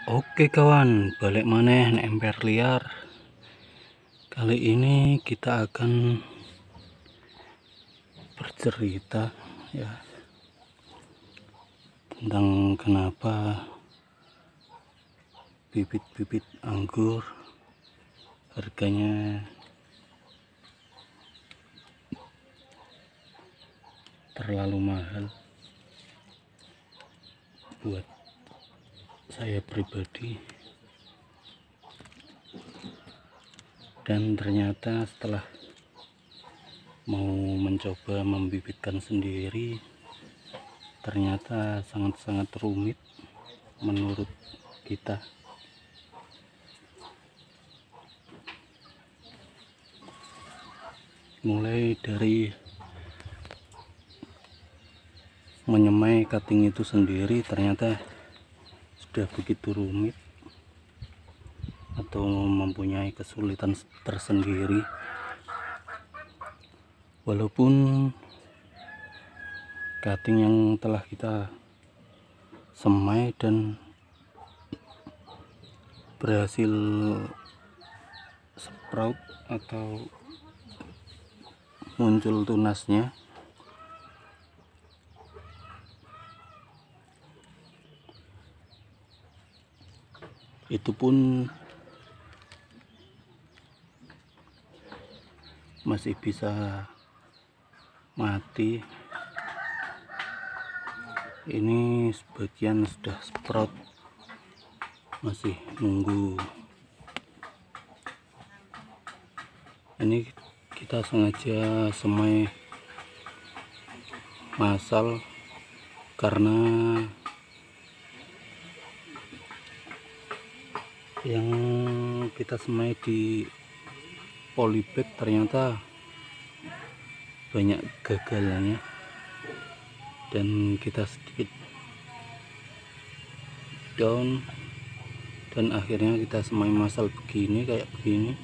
Oke kawan, balik maneh nek emper liar. Kali ini kita akan bercerita ya tentang kenapa bibit-bibit anggur harganya terlalu mahal buat saya pribadi. Dan ternyata setelah mau mencoba membibitkan sendiri, ternyata sangat-sangat rumit menurut kita. Mulai dari menyemai cutting itu sendiri ternyata sudah begitu rumit atau mempunyai kesulitan tersendiri. Walaupun cutting yang telah kita semai dan berhasil sprout atau muncul tunasnya, itu pun masih bisa mati. Ini sebagian sudah sprout, masih nunggu. Ini kita sengaja semai massal karena yang kita semai di polybag ternyata banyak gagalnya dan kita sedikit down, dan akhirnya kita semai massal begini, kayak begini.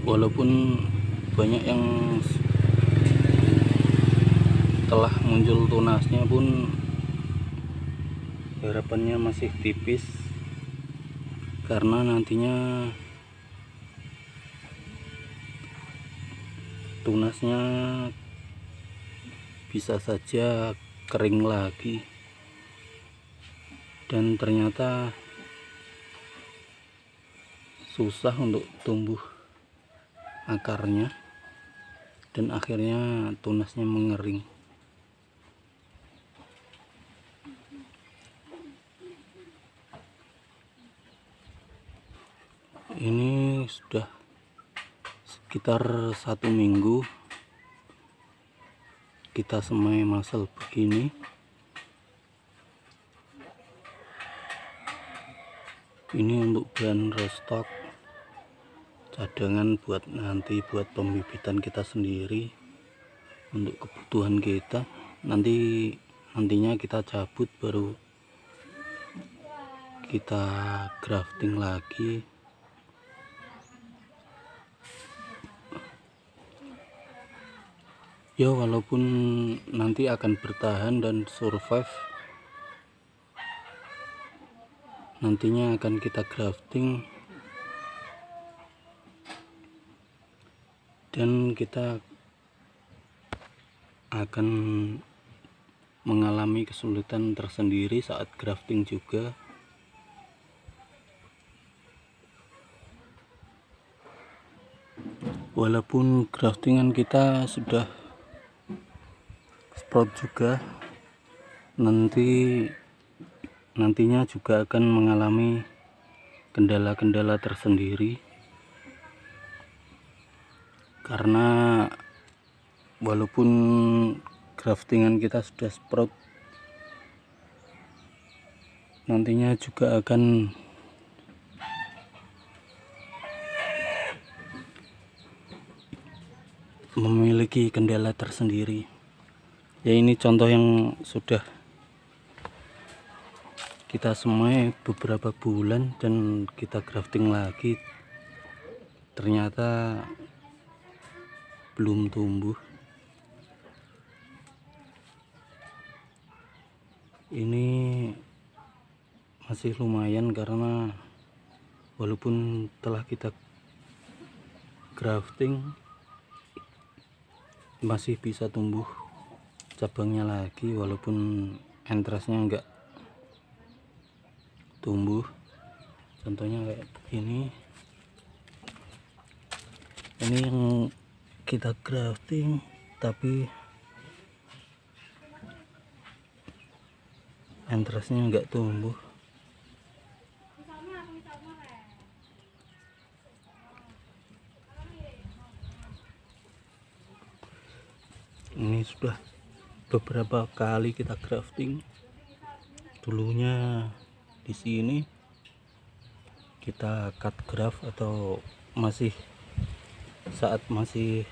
Walaupun banyak yang telah muncul tunasnya pun harapannya masih tipis, karena nantinya tunasnya bisa saja kering lagi dan ternyata susah untuk tumbuh akarnya dan akhirnya tunasnya mengering. Ini sudah sekitar 1 minggu kita semai massal begini. Ini untuk bahan restock cadangan buat nanti, buat pembibitan kita sendiri, untuk kebutuhan kita. Nantinya kita cabut baru kita grafting lagi. Ya walaupun nanti akan bertahan dan survive, nantinya akan kita grafting dan kita akan mengalami kesulitan tersendiri saat grafting juga. Walaupun graftingan kita sudah sprout juga, nantinya juga akan mengalami kendala-kendala tersendiri, karena walaupun graftingan kita sudah sprout, nantinya juga akan memiliki kendala tersendiri. Ya ini contoh yang sudah kita semai beberapa bulan dan kita grafting lagi, ternyata belum tumbuh. Ini masih lumayan karena walaupun telah kita grafting masih bisa tumbuh cabangnya lagi, walaupun entrasnya enggak tumbuh. Contohnya kayak begini, ini yang kita grafting tapi entrasnya enggak tumbuh. Ini sudah beberapa kali kita grafting. Dulunya di sini kita cut graft atau saat masih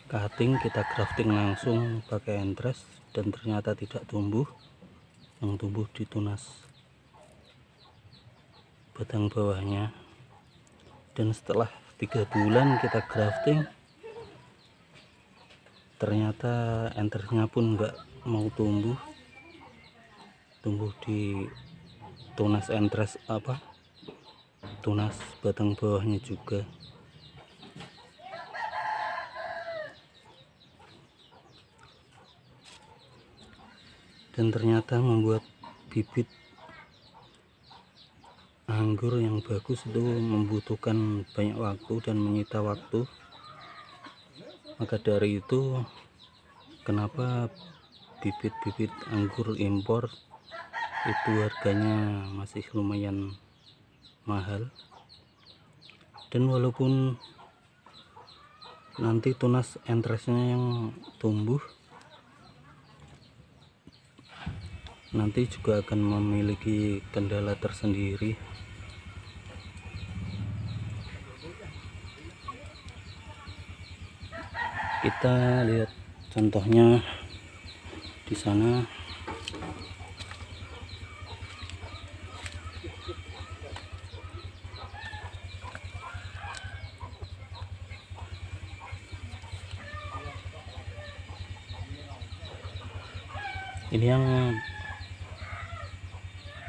cutting kita grafting langsung pakai entres, dan ternyata tidak tumbuh. Yang tumbuh di tunas batang bawahnya. Dan setelah 3 bulan kita grafting, ternyata entersnya pun enggak mau tumbuh di tunas entres tunas batang bawahnya juga. Dan ternyata membuat bibit anggur yang bagus itu membutuhkan banyak waktu dan menyita waktu. Maka dari itu kenapa bibit-bibit anggur impor itu harganya masih lumayan mahal. Dan walaupun nanti tunas entresnya yang tumbuh, nanti juga akan memiliki kendala tersendiri. Kita lihat contohnya di sana. Ini yang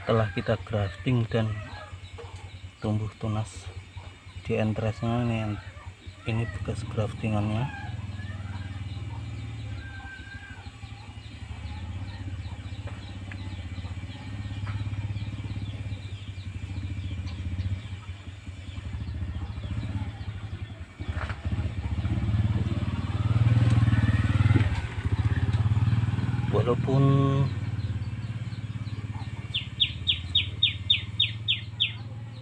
telah kita grafting dan tumbuh tunas di entresnya. Ini bekas graftingannya. Walaupun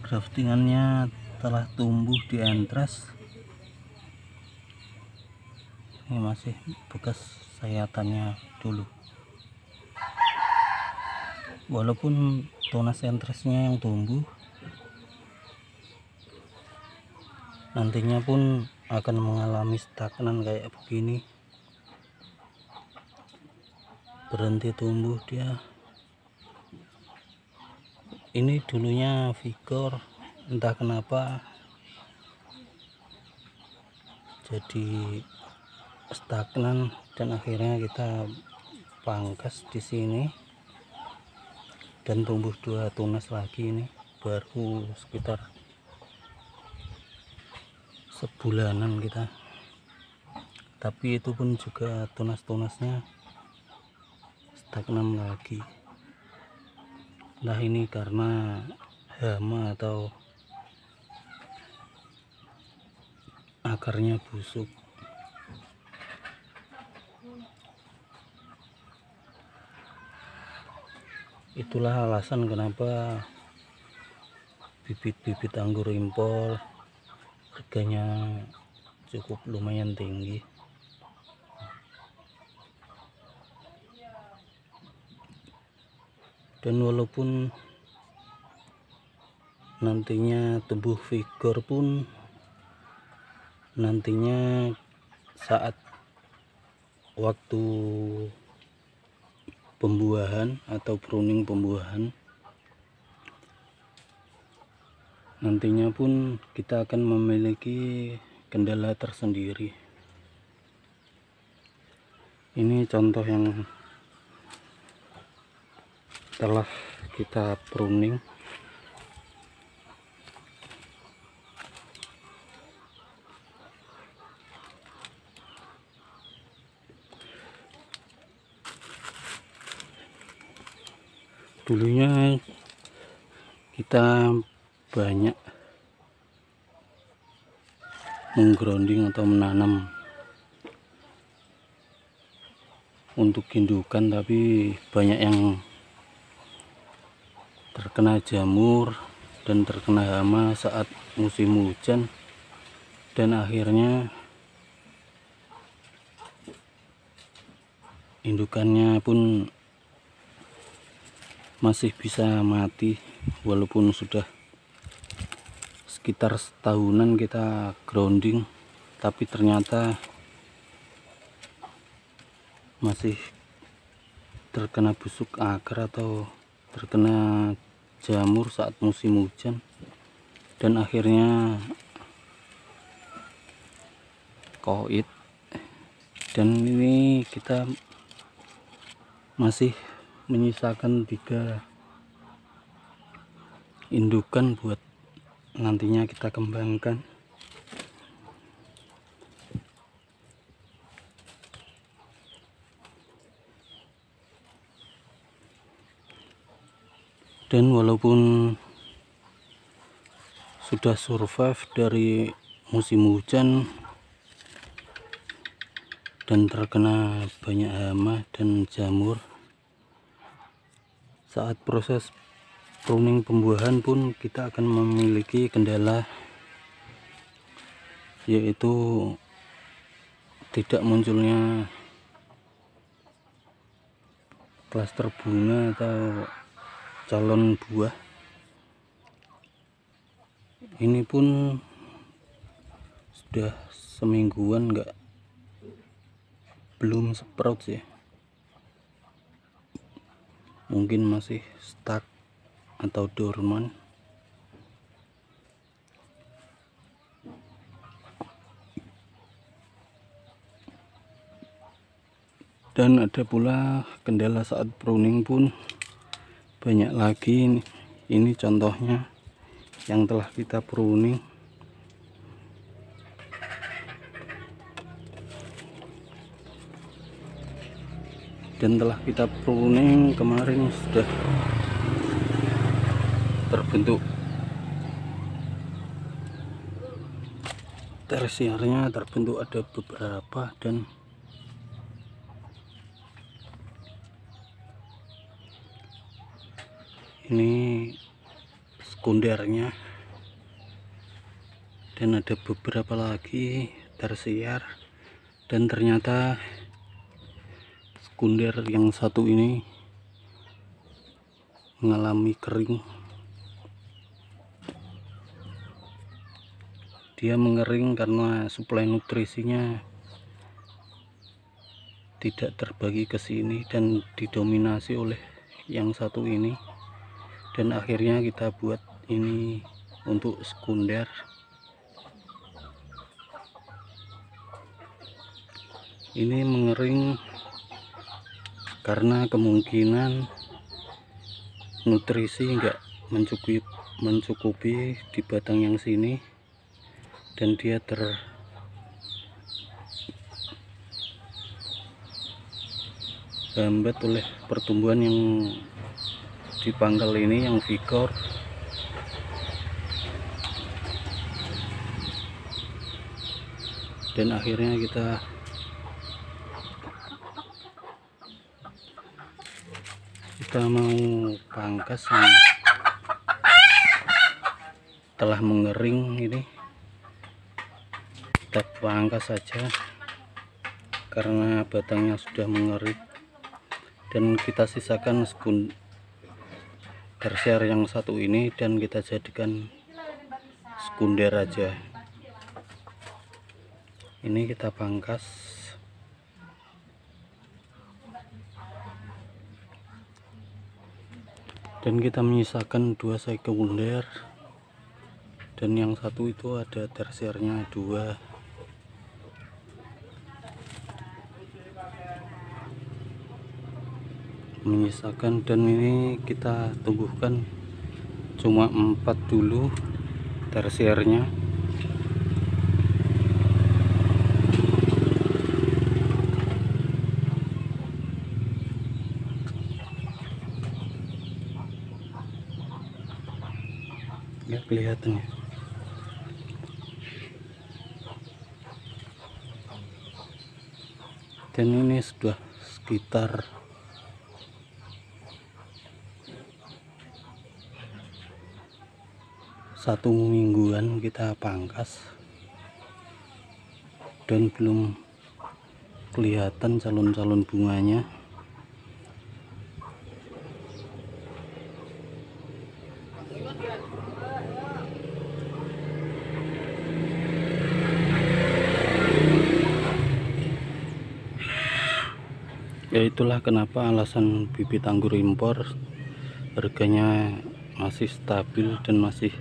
graftingannya telah tumbuh di entres, ini masih bekas sayatannya dulu. Walaupun tunas entresnya yang tumbuh, nantinya pun akan mengalami stagnan kayak begini, berhenti tumbuh dia. Ini dulunya vigor, entah kenapa jadi stagnan, dan akhirnya kita pangkas di sini dan tumbuh 2 tunas lagi. Ini baru sekitar sebulanan kita, tapi itu pun juga tunas-tunasnya stagnan lagi. Nah, ini karena hama atau akarnya busuk. Itulah alasan kenapa bibit-bibit anggur impor harganya cukup lumayan tinggi. Dan walaupun nantinya tumbuh vigor pun, nantinya saat waktu pembuahan atau pruning pembuahan, nantinya pun kita akan memiliki kendala tersendiri. Ini contoh yang telah kita pruning. Dulunya kita banyak menggrounding atau menanam untuk indukan, tapi banyak yang terkena jamur dan terkena hama saat musim hujan, dan akhirnya indukannya pun masih bisa mati walaupun sudah sekitar setahunan kita grounding, tapi ternyata masih terkena busuk akar atau terkena jamur saat musim hujan, dan akhirnya koit. Dan ini kita masih menyisakan 3 indukan buat nantinya kita kembangkan. Dan walaupun sudah survive dari musim hujan dan terkena banyak hama dan jamur, saat proses pruning pembuahan pun kita akan memiliki kendala, yaitu tidak munculnya klaster bunga atau calon buah. Ini pun sudah semingguan belum sprout sih, mungkin masih stuck atau dorman. Dan ada pula kendala saat pruning pun banyak lagi. Ini contohnya yang telah kita pruning. Dan telah kita pruning kemarin sudah terbentuk tersiernya, terbentuk ada beberapa, dan ini sekundernya, dan ada beberapa lagi tersier. Dan ternyata sekunder yang satu ini mengalami kering. Dia mengering karena suplai nutrisinya tidak terbagi ke sini dan didominasi oleh yang satu ini. Dan akhirnya kita buat ini untuk sekunder. Ini mengering karena kemungkinan nutrisi enggak mencukupi di batang yang sini, dan dia terhambat oleh pertumbuhan yang di pangkal ini yang vigor. Dan akhirnya kita mau pangkas yang telah mengering ini. Kita pangkas saja karena batangnya sudah mengering, dan kita sisakan tersier yang satu ini dan kita jadikan sekunder aja. Ini kita pangkas, dan kita menyisakan 2 sekunder, dan yang satu itu ada tersiernya 2. menyisakan, dan ini kita tumbuhkan cuma 4 dulu tersiernya. Ya kelihatan ya. Dan ini sudah sekitar 1 mingguan kita pangkas dan belum kelihatan calon-calon bunganya. Ya itulah kenapa alasan bibit anggur impor harganya masih stabil dan masih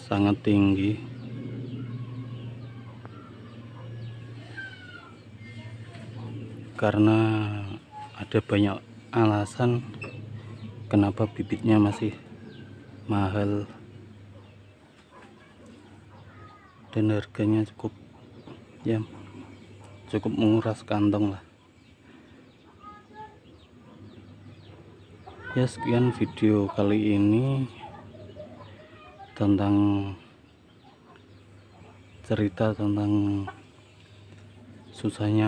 sangat tinggi, karena ada banyak alasan kenapa bibitnya masih mahal dan harganya cukup menguras kantong lah. Ya sekian video kali ini tentang cerita tentang susahnya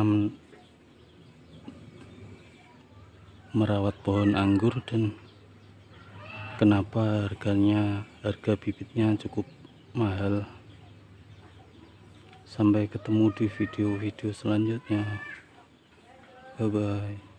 merawat pohon anggur dan kenapa harga bibitnya cukup mahal. Sampai ketemu di video-video selanjutnya. Bye bye.